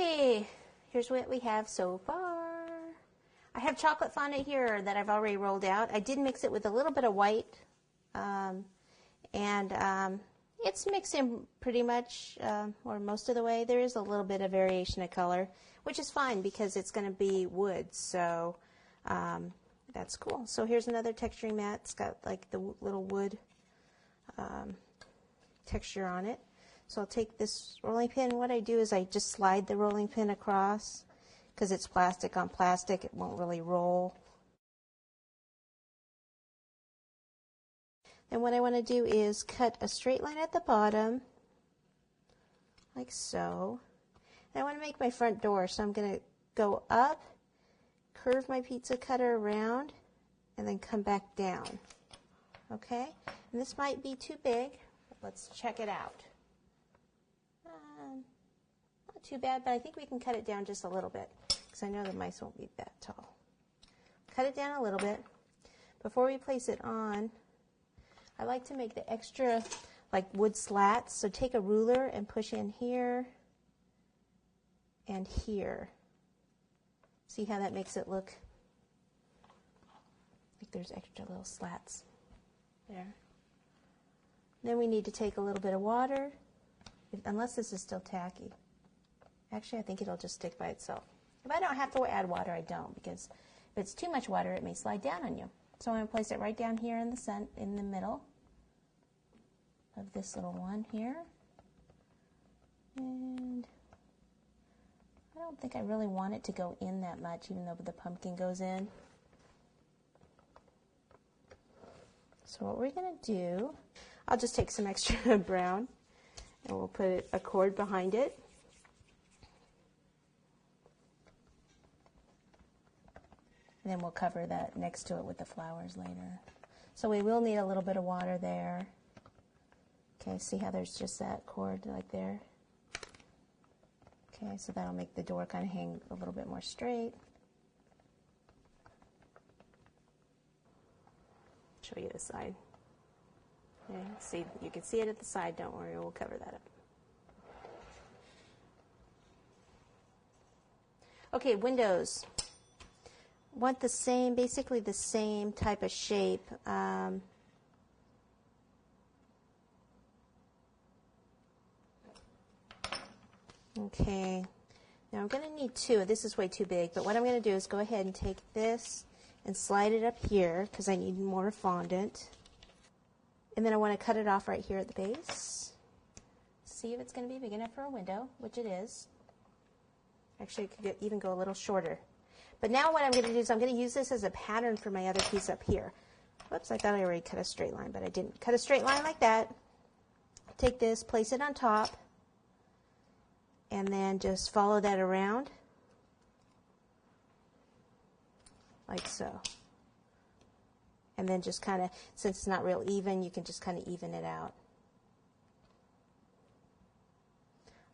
Okay, here's what we have so far. I have chocolate fondant here that I've already rolled out. I did mix it with a little bit of white, it's mixed in pretty much, or most of the way. There is a little bit of variation of color, which is fine because it's going to be wood, so that's cool. So here's another texturing mat. It's got like the little wood texture on it. So I'll take this rolling pin. What I do is I just slide the rolling pin across. Because it's plastic on plastic, it won't really roll. And what I want to do is cut a straight line at the bottom, like so. And I want to make my front door, so I'm going to go up, curve my pizza cutter around, and then come back down. Okay? And this might be too big, but let's check it out. Not too bad, but I think we can cut it down just a little bit, because I know the mice won't be that tall. Cut it down a little bit. Before we place it on, I like to make the extra like wood slats. So take a ruler and push in here and here. See how that makes it look like there's extra little slats there. Then we need to take a little bit of water, unless this is still tacky. Actually, I think it'll just stick by itself. If I don't have to add water, I don't, because if it's too much water, it may slide down on you. So I'm going to place it right down here in the middle of this little one here. And I don't think I really want it to go in that much, even though the pumpkin goes in. So what we're going to do, I'll just take some extra brown, and we'll put a cord behind it. And then we'll cover that next to it with the flowers later. So we will need a little bit of water there. Okay, see how there's just that cord like there? Okay, so that'll make the door kind of hang a little bit more straight. Show you this side. Okay, see, you can see it at the side, don't worry, we'll cover that up. Okay, windows. Want the same, basically the same type of shape. Okay, now I'm going to need two. This is way too big, but what I'm going to do is go ahead and take this and slide it up here because I need more fondant. And then I want to cut it off right here at the base. See if it's going to be big enough for a window, which it is. Actually, it could even go a little shorter. But now what I'm going to do is I'm going to use this as a pattern for my other piece up here. Whoops, I thought I already cut a straight line, but I didn't. Cut a straight line like that. Take this, place it on top, and then just follow that around like so. And then just kind of, since it's not real even, you can just kind of even it out.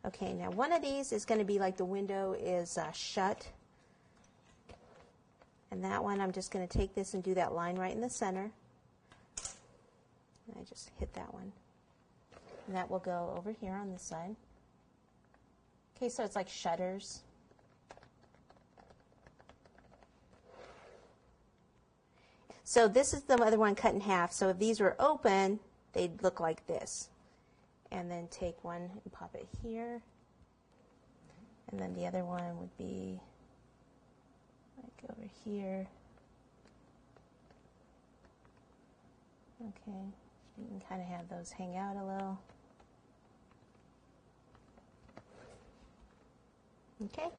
Okay, now one of these is going to be like the window is shut. And that one, I'm just going to take this and do that line right in the center. And I just hit that one. And that will go over here on this side. Okay, so it's like shutters. So this is the other one cut in half. So if these were open, they'd look like this. And then take one and pop it here. And then the other one would be like over here. Okay, you can kind of have those hang out a little. Okay,